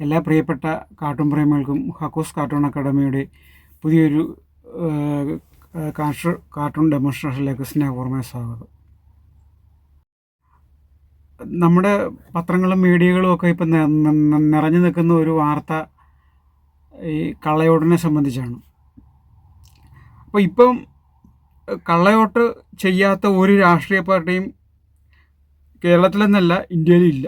എല്ലാ പ്രിയപ്പെട്ട cartoon പ്രേമികൾക്കും ഹക്കൂസ് cartoon അക്കാഡമിയുടെ പുതിയൊരു കാർട്ടൂൺ ഡെമോൺസ്ട്രേഷനിലേക്ക് സ്നേഹപൂർവ്വമായ സ്വാഗതം. നമ്മുടെ പത്രങ്ങളും മീഡിയകളും ഒക്കെ ഇപ്പം നിറഞ്ഞു നിൽക്കുന്ന ഒരു വാർത്ത ഈ കള്ളയോട്ടിനെ സംബന്ധിച്ചാണ്. അപ്പോൾ ഇപ്പം കള്ളയോട്ട് ചെയ്യാത്ത ഒരു രാഷ്ട്രീയ പാർട്ടിയും കേരളത്തിലെന്നല്ല ഇന്ത്യയിലും ഇല്ല.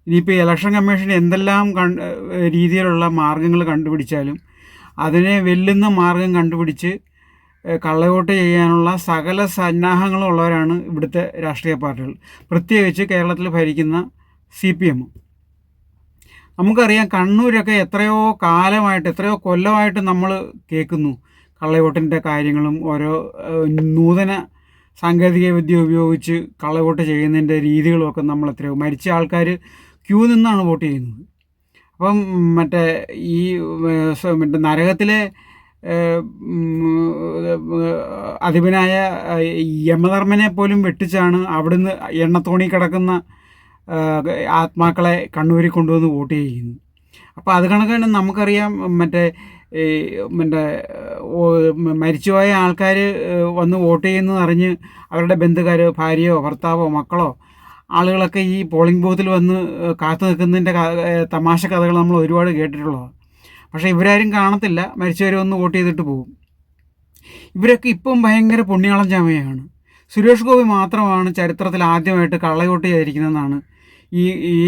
ഇനിയിപ്പോൾ ഇലക്ഷൻ കമ്മീഷൻ എന്തെല്ലാം രീതിയിലുള്ള മാർഗ്ഗങ്ങൾ കണ്ടുപിടിച്ചാലും അതിനെ വെല്ലുന്ന മാർഗം കണ്ടുപിടിച്ച് കള്ളവോട്ട് ചെയ്യാനുള്ള സകല സന്നാഹങ്ങളും ഉള്ളവരാണ് ഇവിടുത്തെ രാഷ്ട്രീയ പാർട്ടികൾ, പ്രത്യേകിച്ച് കേരളത്തിൽ ഭരിക്കുന്ന CPM. നമുക്കറിയാം, കണ്ണൂരൊക്കെ എത്രയോ കാലമായിട്ട്, എത്രയോ കൊല്ലമായിട്ട് നമ്മൾ കേൾക്കുന്നു കള്ളവോട്ടിൻ്റെ കാര്യങ്ങളും ഓരോ നൂതന സാങ്കേതിക വിദ്യ ഉപയോഗിച്ച് കള്ളവോട്ട് ചെയ്യുന്നതിൻ്റെ രീതികളുമൊക്കെ നമ്മൾ എത്രയോ മരിച്ച ആൾക്കാർ ക്യൂ നിന്നാണ് വോട്ട് ചെയ്യുന്നത്. അപ്പം ഈ നരകത്തിലെ അധിപനായ യമധർമ്മനെ പോലും വെട്ടിച്ചാണ് അവിടുന്ന് എണ്ണത്തോണി കിടക്കുന്ന ആത്മാക്കളെ കണ്ണൂരിൽ കൊണ്ടുവന്ന് വോട്ട് ചെയ്യുന്നത്. അപ്പോൾ അത് കണക്കാണ് നമുക്കറിയാം, മരിച്ചുപോയ ആൾക്കാർ വന്ന് വോട്ട് ചെയ്യുന്നത് അറിഞ്ഞ് അവരുടെ ബന്ധുക്കാർ, ഭാര്യയോ ഭർത്താവോ മക്കളോ ആളുകളൊക്കെ ഈ പോളിംഗ് ബൂത്തിൽ വന്ന് കാത്തു നിൽക്കുന്നതിൻ്റെ തമാശ കഥകൾ നമ്മൾ ഒരുപാട് കേട്ടിട്ടുള്ളതാണ്. പക്ഷേ ഇവരാരും കാണത്തില്ല, മരിച്ചവർ വന്ന് വോട്ട് ചെയ്തിട്ട് പോകും. ഇവരൊക്കെ ഇപ്പം ഭയങ്കര പുണ്യാളം ചമയാണ്. സുരേഷ് ഗോപി മാത്രമാണ് ചരിത്രത്തിൽ ആദ്യമായിട്ട് കള്ളവോട്ട് ചെയ്തിരിക്കുന്നതെന്നാണ്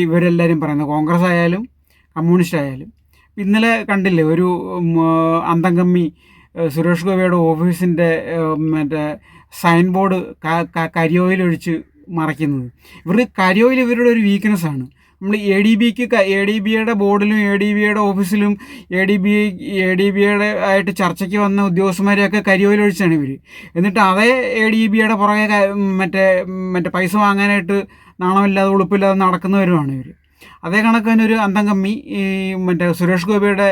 ഇവരെല്ലാവരും പറയുന്നത്, കോൺഗ്രസ് ആയാലും കമ്മ്യൂണിസ്റ്റ് ആയാലും. ഇന്നലെ കണ്ടില്ലേ ഒരു അന്തംകമ്മി സുരേഷ് ഗോപിയുടെ ഓഫീസിൻ്റെ സൈൻ ബോർഡ് കരിയോയിലൊഴിച്ച് മറയ്ക്കുന്നത്. കരിയോയിൽ ഇവരുടെ ഒരു വീക്ക്നെസ്സാണ്. നമ്മൾ ADBയുടെ ബോർഡിലും ADBയുടെ ഓഫീസിലും ADBയുടെ ആയിട്ട് ചർച്ചയ്ക്ക് വന്ന ഉദ്യോഗസ്ഥന്മാരെയൊക്കെ കരിയോയിലൊഴിച്ചാണ് ഇവർ. എന്നിട്ട് അതേ ADBയുടെ പുറകെ പൈസ വാങ്ങാനായിട്ട് നാണമില്ലാതെ ഉളുപ്പില്ലാതെ നടക്കുന്നവരുമാണ് ഇവർ. അതേ കണക്ക് തന്നെ ഒരു അന്തംകമ്മി സുരേഷ് ഗോപിയുടെ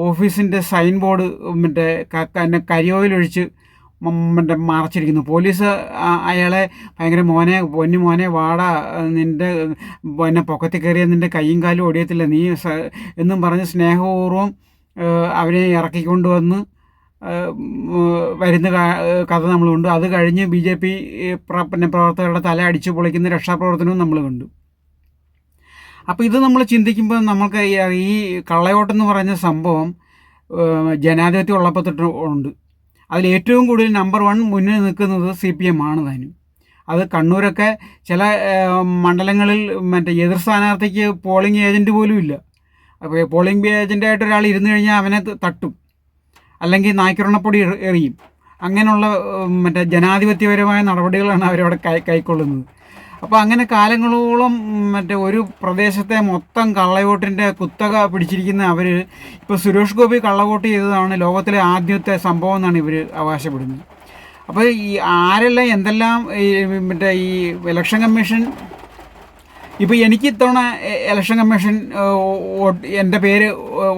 ഓഫീസിൻ്റെ സൈൻ ബോർഡ് കരിയോയിലൊഴിച്ച് മറച്ചിരിക്കുന്നു. പോലീസ് അയാളെ ഭയങ്കര പൊന്നു മോനെ വാടാ, നിൻ്റെ പൊക്കത്തിൽ കയറിയ നിൻ്റെ കൈയും കാലും ഒടിയത്തില്ല നീ എന്നും പറഞ്ഞ് സ്നേഹപൂർവ്വം അവരെ ഇറക്കിക്കൊണ്ടുവന്ന് വരുന്ന കഥ നമ്മൾ കണ്ടു. അത് കഴിഞ്ഞ് BJP പ്രവർത്തകരുടെ തല അടിച്ചു പൊളിക്കുന്ന രക്ഷാപ്രവർത്തനവും നമ്മൾ കണ്ടു. അപ്പോൾ ഇത് നമ്മൾ ചിന്തിക്കുമ്പോൾ നമുക്ക് ഈ കള്ളയോട്ടെന്ന് പറഞ്ഞ സംഭവം ജനാധിപത്യം ഉള്ളപ്പോൾ തൊട്ട് ഉണ്ട്. അതിൽ ഏറ്റവും കൂടുതൽ നമ്പർ 1 മുന്നിൽ നിൽക്കുന്നത് CPM ആണ് താനും. അത് കണ്ണൂരൊക്കെ ചില മണ്ഡലങ്ങളിൽ എതിർ സ്ഥാനാർത്ഥിക്ക് പോളിംഗ് ഏജൻറ്റ് പോലും ഇല്ല. അപ്പോൾ പോളിംഗ് ഏജൻറ്റായിട്ട് ഒരാൾ ഇരുന്ന് കഴിഞ്ഞാൽ അവനെ തട്ടും, അല്ലെങ്കിൽ നായ്ക്കുറണപ്പൊടി എറിയും. അങ്ങനെയുള്ള ജനാധിപത്യപരമായ നടപടികളാണ് അവരവിടെ കൈക്കൊള്ളുന്നത്. അപ്പോൾ അങ്ങനെ കാലങ്ങളോളം ഒരു പ്രദേശത്തെ മൊത്തം കള്ളവോട്ടിൻ്റെ കുത്തക പിടിച്ചിരിക്കുന്ന അവർ ഇപ്പോൾ സുരേഷ് ഗോപി കള്ളവോട്ട് ചെയ്തതാണ് ലോകത്തിലെ ആദ്യത്തെ സംഭവം എന്നാണ് ഇവർ അവകാശപ്പെടുന്നത്. അപ്പോൾ ഈ ആരെല്ലാം എന്തെല്ലാം ഈ ഇലക്ഷൻ കമ്മീഷൻ, ഇപ്പോൾ എനിക്ക് ഇത്തവണ ഇലക്ഷൻ കമ്മീഷൻ എൻ്റെ പേര്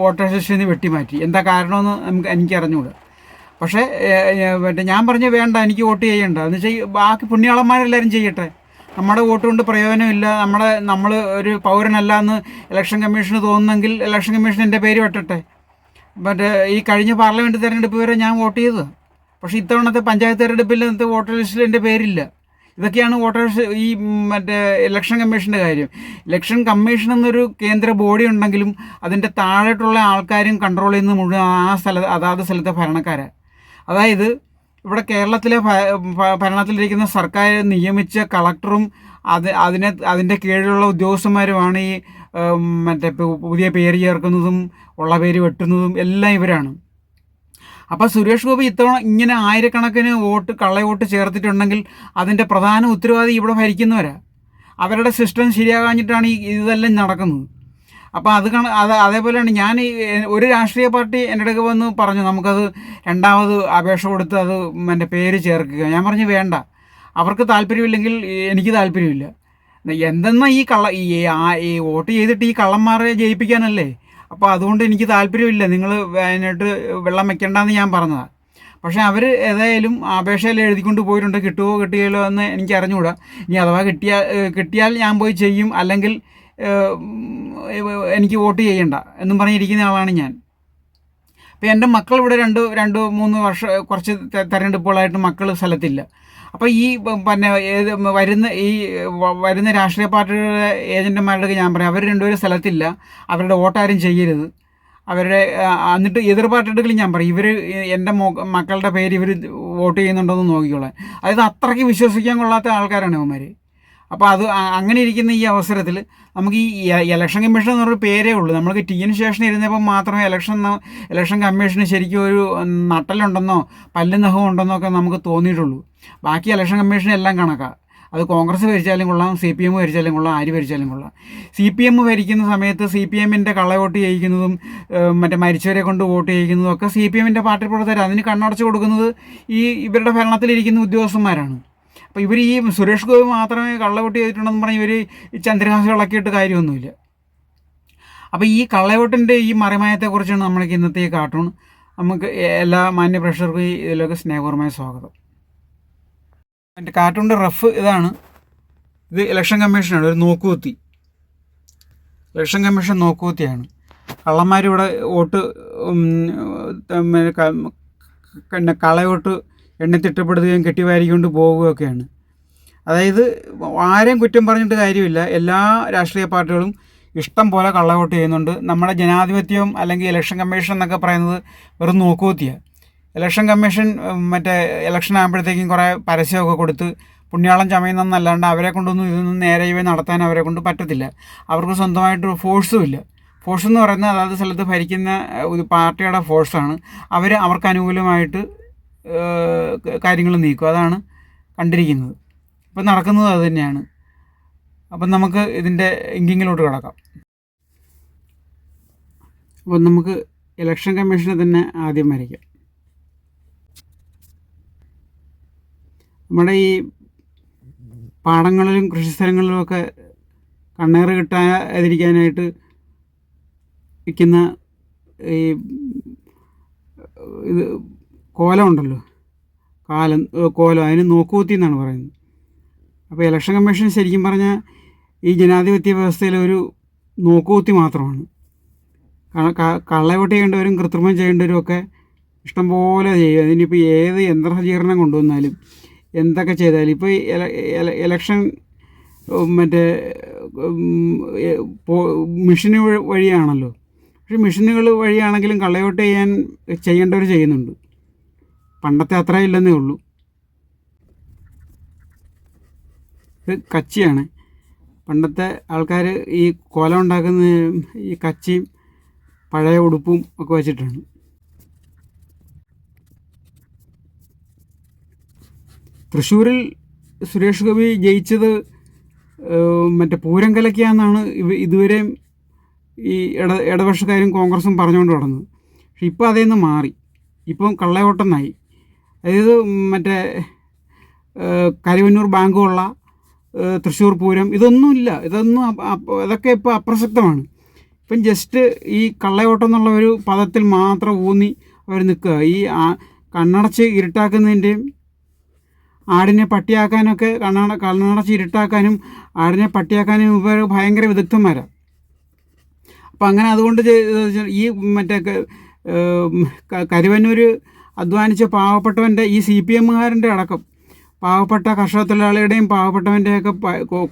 വോട്ടേഴ്സ് ലിസ്റ്റിൽ നിന്ന് വെട്ടിമാറ്റി. എന്താ കാരണമെന്ന് എനിക്ക് അറിഞ്ഞുകൂടാ. പക്ഷേ ഞാൻ പറഞ്ഞു വേണ്ട, എനിക്ക് വോട്ട് ചെയ്യണ്ട എന്ന് വെച്ചാൽ ബാക്കി പുണ്യാളന്മാരെല്ലാവരും ചെയ്യട്ടെ, നമ്മുടെ വോട്ട് കൊണ്ട് പ്രയോജനമില്ല, നമ്മൾ ഒരു പൗരനല്ല എന്ന് ഇലക്ഷൻ കമ്മീഷന് തോന്നുന്നെങ്കിൽ ഇലക്ഷൻ കമ്മീഷൻ എൻ്റെ പേര് വെട്ടട്ടെ. ഈ കഴിഞ്ഞ പാർലമെൻറ്റ് തിരഞ്ഞെടുപ്പ് വരെ ഞാൻ വോട്ട് ചെയ്തത്, പക്ഷേ ഇത്തവണത്തെ പഞ്ചായത്ത് തിരഞ്ഞെടുപ്പിൽ വോട്ടർ ലിസ്റ്റിൽ എൻ്റെ പേരില്ല. ഇതൊക്കെയാണ് വോട്ടേഴ്സ് ഇലക്ഷൻ കമ്മീഷൻ്റെ കാര്യം. ഇലക്ഷൻ കമ്മീഷൻ എന്നൊരു കേന്ദ്ര ബോഡി ഉണ്ടെങ്കിലും അതിൻ്റെ താഴോട്ടുള്ള ആൾക്കാരും കൺട്രോൾ ചെയ്യുന്നത് മുഴുവൻ അതാത് സ്ഥലത്തെ ഭരണക്കാരാണ്. അതായത് ഇവിടെ കേരളത്തിലെ ഭരണത്തിലിരിക്കുന്ന സർക്കാർ നിയമിച്ച കളക്ടറും അതിൻ്റെ കീഴിലുള്ള ഉദ്യോഗസ്ഥന്മാരുമാണ് ഈ പുതിയ പേര് ചേർക്കുന്നതും ഉള്ള പേര് വെട്ടുന്നതും എല്ലാം ഇവരാണ്. അപ്പോൾ സുരേഷ് ഗോപി ഇത്തവണ ഇങ്ങനെ ആയിരക്കണക്കിന് കള്ളവോട്ട് ചേർത്തിട്ടുണ്ടെങ്കിൽ അതിൻ്റെ പ്രധാന ഉത്തരവാദി ഇവിടെ ഭരിക്കുന്നവരാണ്. അവരുടെ സിസ്റ്റം ശരിയാകാഞ്ഞിട്ടാണ് ഇതെല്ലാം നടക്കുന്നത്. അപ്പോൾ അതേപോലെയാണ് ഞാൻ ഒരു രാഷ്ട്രീയ പാർട്ടി എൻ്റെ അടുക്ക് വന്ന് പറഞ്ഞു നമുക്കത് രണ്ടാമത് അപേക്ഷ കൊടുത്ത് അത് പേര് ചേർക്കുക. ഞാൻ പറഞ്ഞു വേണ്ട, അവർക്ക് താല്പര്യമില്ലെങ്കിൽ എനിക്ക് താല്പര്യമില്ല. എന്തെന്നാ ഈ വോട്ട് ചെയ്തിട്ട് ഈ കള്ളന്മാരെ ജയിപ്പിക്കാനല്ലേ. അപ്പോൾ അതുകൊണ്ട് എനിക്ക് താല്പര്യമില്ല, നിങ്ങൾ അതിനായിട്ട് വെള്ളം വെക്കേണ്ടെന്ന് ഞാൻ പറഞ്ഞതാണ്. പക്ഷേ അവർ ഏതായാലും അപേക്ഷയിൽ എഴുതിക്കൊണ്ട് പോയിട്ടുണ്ട്. കിട്ടുമോ കിട്ടുകയില്ലോ എന്ന് എനിക്ക് അറിഞ്ഞുകൂടാ. ഇനി അഥവാ കിട്ടിയാൽ ഞാൻ പോയി ചെയ്യും, അല്ലെങ്കിൽ എനിക്ക് വോട്ട് ചെയ്യണ്ട എന്നും പറഞ്ഞിരിക്കുന്ന ആളാണ് ഞാൻ. അപ്പോൾ എൻ്റെ മക്കൾ ഇവിടെ 2-3 വർഷം കുറച്ച് തെരഞ്ഞെടുപ്പുകളായിട്ട് മക്കൾ സ്ഥലത്തില്ല. അപ്പോൾ ഈ പിന്നെ വരുന്ന രാഷ്ട്രീയ പാർട്ടികളുടെ ഏജൻറ്റുമാരുടെ ഞാൻ പറയാം, അവർ രണ്ടുപേരും സ്ഥലത്തില്ല, അവരുടെ വോട്ടാരും ചെയ്യരുത്. അവരുടെ എന്നിട്ട് എതിർ പാർട്ടികൾ ഞാൻ പറയും, ഇവർ എൻ്റെ മക്കളുടെ പേര് ഇവർ വോട്ട് ചെയ്യുന്നുണ്ടോയെന്ന് നോക്കിക്കോളാൻ. അതായത് അത്രയ്ക്ക് വിശ്വസിക്കാൻ കൊള്ളാത്ത ആൾക്കാരാണ് ഇവന്മാർ. അപ്പോൾ അങ്ങനെ ഇരിക്കുന്ന ഈ അവസരത്തിൽ നമുക്ക് ഈ ഇലക്ഷൻ കമ്മീഷൻ എന്ന് പറഞ്ഞൊരു പേരേ ഉള്ളൂ. നമുക്ക് TN ശേഷൻ ഇരുന്നപ്പോൾ മാത്രമേ ഇലക്ഷൻ കമ്മീഷന് ശരിക്കും ഒരു നട്ടലുണ്ടെന്നോ പല്ല് നഖം ഉണ്ടെന്നോ ഒക്കെ നമുക്ക് തോന്നിയിട്ടുള്ളൂ. ബാക്കി ഇലക്ഷൻ കമ്മീഷൻ എല്ലാം കണക്കാണ്. അത് കോൺഗ്രസ് ഭരിച്ചാലും കൊള്ളാം, CPM ഭരിച്ചാലും കൊള്ളാം, ആര് ഭരിച്ചാലും കൊള്ളാം. CPM ഭരിക്കുന്ന സമയത്ത് CPMൻ്റെ കള്ളവോട്ട് ചെയ്യിക്കുന്നതും മറ്റേ മരിച്ചവരെ കൊണ്ട് വോട്ട് ചെയ്യിക്കുന്നതും ഒക്കെ CPMൻ്റെ പാർട്ടി പ്രവർത്തകർ. അതിന് കണ്ണടച്ച് കൊടുക്കുന്നത് ഇവരുടെ ഭരണത്തിലിരിക്കുന്ന ഉദ്യോഗസ്ഥന്മാരാണ്. അപ്പോൾ ഇവർ ഈ സുരേഷ് ഗോപി മാത്രമേ കള്ളവോട്ട് ചെയ്തിട്ടുണ്ടെന്ന് പറഞ്ഞ് ഇവർ ഈ ഇളക്കിയിട്ട് കാര്യമൊന്നുമില്ല. അപ്പോൾ ഈ കള്ളവോട്ടിൻ്റെ ഈ മറിമായത്തെക്കുറിച്ചാണ് നമ്മൾക്ക് ഇന്നത്തെ ഈ കാർട്ടൂൺ. നമുക്ക് എല്ലാ മാന്യ പ്രേക്ഷകർക്കും ഇതിലൊക്കെ സ്നേഹപൂർവമായ സ്വാഗതം. എൻ്റെ കാർട്ടൂണിൻ്റെ റഫ് ഇതാണ്. ഇത് ഇലക്ഷൻ കമ്മീഷനാണ്, ഒരു നോക്കുകുത്തി. ഇലക്ഷൻ കമ്മീഷൻ നോക്കുകുത്തിയാണ്. കള്ളന്മാരിവിടെ വോട്ട് പിന്നെ കളവോട്ട് എണ്ണിത്തിട്ടപ്പെടുത്തുകയും കെട്ടിവാരിക്കൊണ്ട് പോവുകയൊക്കെയാണ്. അതായത് ആരെയും കുറ്റം പറഞ്ഞിട്ട് കാര്യമില്ല. എല്ലാ രാഷ്ട്രീയ പാർട്ടികളും ഇഷ്ടം പോലെ കള്ളവോട്ട് ചെയ്യുന്നുണ്ട്. നമ്മുടെ ജനാധിപത്യവും അല്ലെങ്കിൽ ഇലക്ഷൻ കമ്മീഷൻ എന്നൊക്കെ പറയുന്നത് വെറും നോക്കുകുത്തിയാണ്. ഇലക്ഷൻ കമ്മീഷൻ ഇലക്ഷൻ ആകുമ്പോഴത്തേക്കും കുറേ പരസ്യമൊക്കെ കൊടുത്ത് പുണ്യാളം ചമയുന്നതെന്നല്ലാണ്ട് അവരെ കൊണ്ടൊന്നും ഇതൊന്നും നേരെ നടത്താൻ അവരെ കൊണ്ട് പറ്റത്തില്ല. അവർക്ക് സ്വന്തമായിട്ട് ഫോഴ്സും ഇല്ല. ഫോഴ്സ് എന്ന് പറയുന്നത് അതാത് സ്ഥലത്ത് ഭരിക്കുന്ന ഒരു പാർട്ടിയുടെ ഫോഴ്സാണ്. അവർക്ക് അനുകൂലമായിട്ട് കാര്യങ്ങൾ നീക്കും. അതാണ് കണ്ടിരിക്കുന്നത്. ഇപ്പം നടക്കുന്നത് അത് തന്നെയാണ്. അപ്പം നമുക്ക് ഇതിൻ്റെ ഇങ്കിങ്ങിലോട്ട് കിടക്കാം. അപ്പം നമുക്ക് ഇലക്ഷൻ കമ്മീഷനെ തന്നെ ആദ്യം വരയ്ക്കാം. നമ്മുടെ ഈ പാടങ്ങളിലും കൃഷിസ്ഥലങ്ങളിലുമൊക്കെ കണ്ണേറ് കിട്ടാതിരിക്കാനായിട്ട് വയ്ക്കുന്ന ഈ ഇത് കോലം ഉണ്ടല്ലോ, കോലം, അതിന് നോക്കുകുത്തി എന്നാണ് പറയുന്നത്. അപ്പോൾ ഇലക്ഷൻ കമ്മീഷൻ ശരിക്കും പറഞ്ഞാൽ ഈ ജനാധിപത്യ വ്യവസ്ഥയിലെ ഒരു നോക്കുകുത്തി മാത്രമാണ്. കള്ളവോട്ട് ചെയ്യേണ്ടവരും കൃത്രിമം ചെയ്യേണ്ടവരും ഒക്കെ ഇഷ്ടംപോലെ ചെയ്യും. അതിനിപ്പോൾ ഏത് യന്ത്രസജ്ജീകരണം കൊണ്ടുവന്നാലും എന്തൊക്കെ ചെയ്താലും ഇപ്പോൾ ഇലക്ഷൻ മെഷീന് വഴിയാണല്ലോ. പക്ഷേ മെഷീനുകൾ വഴിയാണെങ്കിലും കള്ളവോട്ട് ചെയ്യേണ്ടവർ ചെയ്യുന്നുണ്ട്. പണ്ടത്തെ അത്ര ഇല്ലെന്നേ ഉള്ളൂ. ഇത് കച്ചിയാണ്. പണ്ടത്തെ ആൾക്കാർ ഈ കോലം ഉണ്ടാക്കുന്ന ഈ കച്ചിയും പഴയ ഉടുപ്പും ഒക്കെ വെച്ചിട്ടാണ്. തൃശ്ശൂരിൽ സുരേഷ് ഗോപി ജയിച്ചത് പൂരം കലക്കിയാന്നാണ് ഇതുവരെയും ഈ ഇടപക്ഷക്കാരും കോൺഗ്രസും പറഞ്ഞുകൊണ്ട് നടന്നത്. പക്ഷെ ഇപ്പോൾ അതിൽ നിന്ന് മാറി. ഇപ്പം കള്ളവോട്ടെന്നായി. അതായത് കരുവന്നൂർ ബാങ്കുള്ള തൃശ്ശൂർ പൂരം ഇതൊന്നുമില്ല. ഇതൊക്കെ ഇപ്പോൾ അപ്രസക്തമാണ്. ഇപ്പം ജസ്റ്റ് ഈ കള്ളവോട്ടം എന്നുള്ള ഒരു പദത്തിൽ മാത്രം ഊന്നി അവർ നിൽക്കുക. ഈ കണ്ണടച്ച് ഇരുട്ടാക്കുന്നതിൻ്റെയും ആടിനെ പട്ടിയാക്കാനൊക്കെ കണ്ണടച്ച് ഇരുട്ടാക്കാനും ആടിനെ പട്ടിയാക്കാനും ഇവർ ഭയങ്കര വിദഗ്ധന്മാരാണ്. അപ്പം അങ്ങനെ അതുകൊണ്ട് ഈ കരുവന്നൂർ അധ്വാനിച്ച പാവപ്പെട്ടവൻ്റെ ഈ CPMകാരൻ്റെ അടക്കം പാവപ്പെട്ട കർഷക തൊഴിലാളിയുടെയും പാവപ്പെട്ടവൻ്റെയൊക്കെ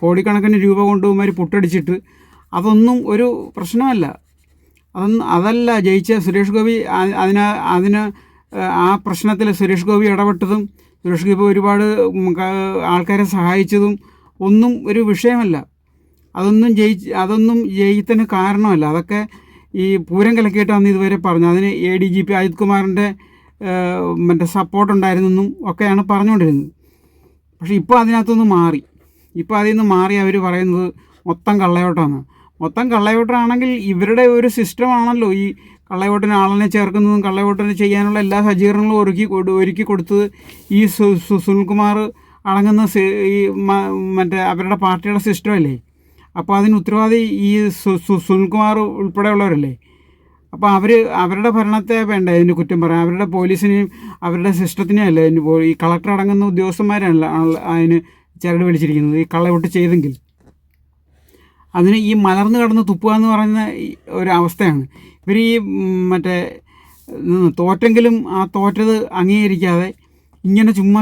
കോടിക്കണക്കിന് രൂപ കൊണ്ടുപോകുമാർ പുട്ടടിച്ചിട്ട് അതൊന്നും ഒരു പ്രശ്നമല്ല. അതല്ല ജയിച്ച സുരേഷ് ഗോപി. അതിന് ആ പ്രശ്നത്തിൽ സുരേഷ് ഗോപി ഇടപെട്ടതും സുരേഷ് ഗോപി ഒരുപാട് ആൾക്കാരെ സഹായിച്ചതും ഒന്നും ഒരു വിഷയമല്ല. അതൊന്നും ജയിത്തിന് കാരണമല്ല. അതൊക്കെ ഈ പൂരം കലക്കിയിട്ടാണ് ഇതുവരെ പറഞ്ഞത്. അതിന് ADGP അജിത് കുമാറിൻ്റെ സപ്പോർട്ടുണ്ടായിരുന്നെന്നും ഒക്കെയാണ് പറഞ്ഞുകൊണ്ടിരുന്നത്. പക്ഷേ ഇപ്പോൾ അതിനകത്തുനിന്ന് മാറി. ഇപ്പോൾ അതിൽ നിന്ന് മാറി അവർ പറയുന്നത് മൊത്തം കള്ളവോട്ടമാണ്. മൊത്തം കള്ളവോട്ടാണെങ്കിൽ ഇവരുടെ ഒരു സിസ്റ്റമാണല്ലോ ഈ കള്ളവോട്ടിന് ആളിനെ ചേർക്കുന്നതും കള്ളവോട്ടിന് ചെയ്യാനുള്ള എല്ലാ സജ്ജീകരണങ്ങളും ഒരുക്കി കൊടുത്തത് ഈ സുനിൽകുമാർ അടങ്ങുന്ന ഈ അവരുടെ പാർട്ടിയുടെ സിസ്റ്റമല്ലേ. അപ്പോൾ അതിന് ഉത്തരവാദി ഈ സുനിൽകുമാർ ഉൾപ്പെടെയുള്ളവരല്ലേ. അപ്പോൾ അവരുടെ ഭരണത്തെ വേണ്ട ഇതിന് കുറ്റം പറയാം. അവരുടെ പോലീസിനെയും അവരുടെ സിസ്റ്റത്തിനെയും അല്ല ഈ കളക്ടർ അടങ്ങുന്ന ഉദ്യോഗസ്ഥന്മാരാണല്ലോ അതിന് ചരട് വലിച്ചിരിക്കുന്നത് ഈ കള്ളവോട്ട് ചെയ്തെങ്കിൽ. അതിന് ഈ മലർന്ന് കടന്ന് തുപ്പുക എന്ന് പറയുന്ന ഒരു അവസ്ഥയാണ്. ഇവർ ഈ മറ്റേ തോറ്റെങ്കിലും ആ തോറ്റത് അംഗീകരിക്കാതെ ഇങ്ങനെ ചുമ്മാ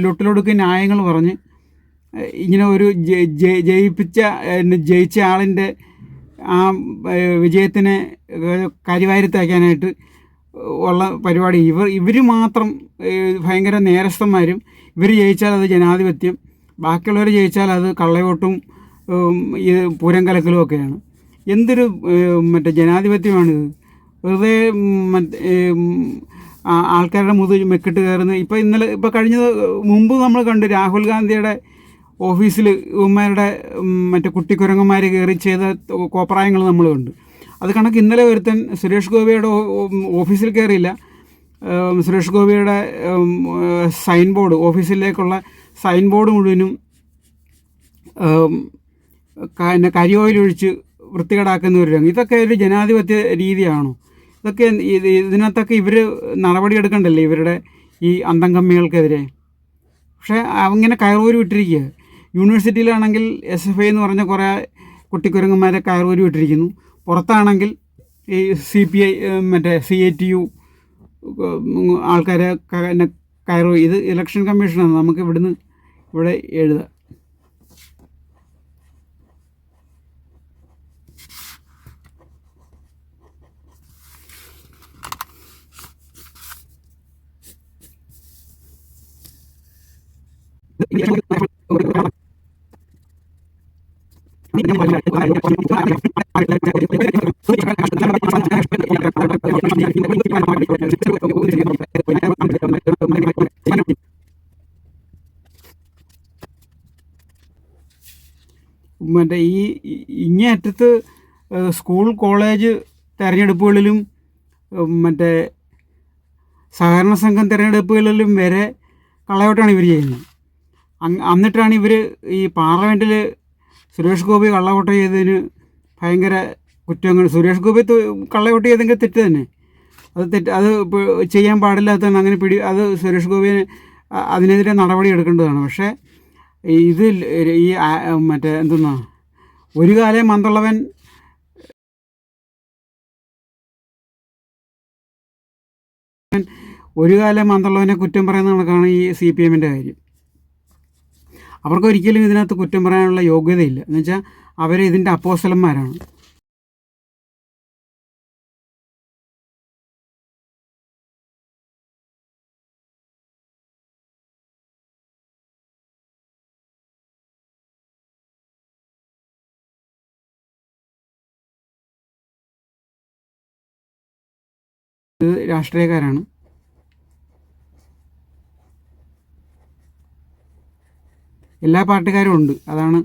ലൊട്ടിലൊടുക്ക് ന്യായങ്ങൾ പറഞ്ഞ് ഇങ്ങനെ ഒരു ജയിച്ച ആളിൻ്റെ ആ വിജയത്തിനെ കരിവാരിത്തേക്കാനായിട്ട് ഉള്ള പരിപാടി. ഇവർ മാത്രം ഭയങ്കര നേരസ്ഥന്മാരും. ഇവർ ജയിച്ചാൽ അത് ജനാധിപത്യം, ബാക്കിയുള്ളവർ ജയിച്ചാൽ അത് കള്ളവോട്ടും ഈ പൂരം കലക്കലും ഒക്കെയാണ്. എന്തൊരു മറ്റേ ജനാധിപത്യമാണിത്. വെറുതെ ആൾക്കാരുടെ മെക്കിട്ട് കയറുന്നത്. ഇപ്പോൾ മുമ്പ് നമ്മൾ കണ്ടു രാഹുൽ ഗാന്ധിയുടെ ഓഫീസിൽ ഇവന്മാരുടെ മറ്റേ കുട്ടിക്കുരങ്ങന്മാർ കയറി ചെയ്ത കോപ്രായങ്ങൾ നമ്മൾ കണ്ടു. അത് കണക്ക് ഇന്നലെ ഒരുത്തൻ സുരേഷ് ഗോപിയുടെ ഓഫീസിൽ കയറിയില്ല. സുരേഷ് ഗോപിയുടെ സൈൻ ബോർഡ്, ഓഫീസിലേക്കുള്ള സൈൻ ബോർഡ് മുഴുവനും കരിയോയിലൊഴിച്ച് വൃത്തികേടാക്കുന്ന ഒരു രംഗം. ഇതൊക്കെ ഒരു ജനാധിപത്യ രീതിയാണോ? ഇതൊക്കെ ഇതിനകത്തൊക്കെ ഇവർ നടപടി എടുക്കണ്ടല്ലേ ഇവരുടെ ഈ അന്തം കമ്മികൾക്കെതിരെ? പക്ഷേ അങ്ങനെ കയറൂരി വിട്ടിരിക്കുക. യൂണിവേഴ്സിറ്റിയിലാണെങ്കിൽ SFI എന്ന് പറഞ്ഞ കുറേ കുട്ടിക്കുരങ്ങന്മാരെ കയറൂരി വിട്ടിരിക്കുന്നു. പുറത്താണെങ്കിൽ ഈ CPI മറ്റേ CATU ആൾക്കാരെ കയറൂരി. ഇത് ഇലക്ഷൻ കമ്മീഷനാണ്. നമുക്ക് ഇവിടെ എഴുതാം. മറ്റേ ഇങ്ങേയറ്റത്ത് സ്കൂൾ കോളേജ് തിരഞ്ഞെടുപ്പുകളിലും മറ്റേ സഹകരണ സംഘം തിരഞ്ഞെടുപ്പുകളിലും വരെ കള്ളവോട്ടാണ് ഇവർ ചെയ്യുന്നത്. എന്നിട്ടാണ് ഇവർ ഈ പാർലമെൻറ്റിൽ സുരേഷ് ഗോപി കള്ളവോട്ട് ചെയ്തതിന് ഭയങ്കര കുറ്റങ്ങൾ. സുരേഷ് ഗോപി കള്ളവോട്ട് ചെയ്തെങ്കിൽ തെറ്റ് തന്നെ, അത് ചെയ്യാൻ പാടില്ലാത്തതാണ്. അത് സുരേഷ് ഗോപിയെ അതിനെതിരെ നടപടി എടുക്കേണ്ടതാണ്. പക്ഷേ ഇത് ഈ മറ്റേ ഒരു കാലം മന്തുള്ളവൻ മന്തുള്ളവനെ കുറ്റം പറയുന്ന കണക്കാണ് ഈ CPMൻ്റെ കാര്യം. അവർക്കൊരിക്കലും ഇതിനകത്ത് കുറ്റം പറയാനുള്ള യോഗ്യതയില്ല. എന്നുവെച്ചാൽ അവർ ഇതിൻ്റെ അപ്പോസ്തലന്മാരാണ്. ഇത് രാഷ്ട്രീയക്കാരാണ്. എല്ലാ പാർട്ടിക്കാരും ഉണ്ട്. അതാണ്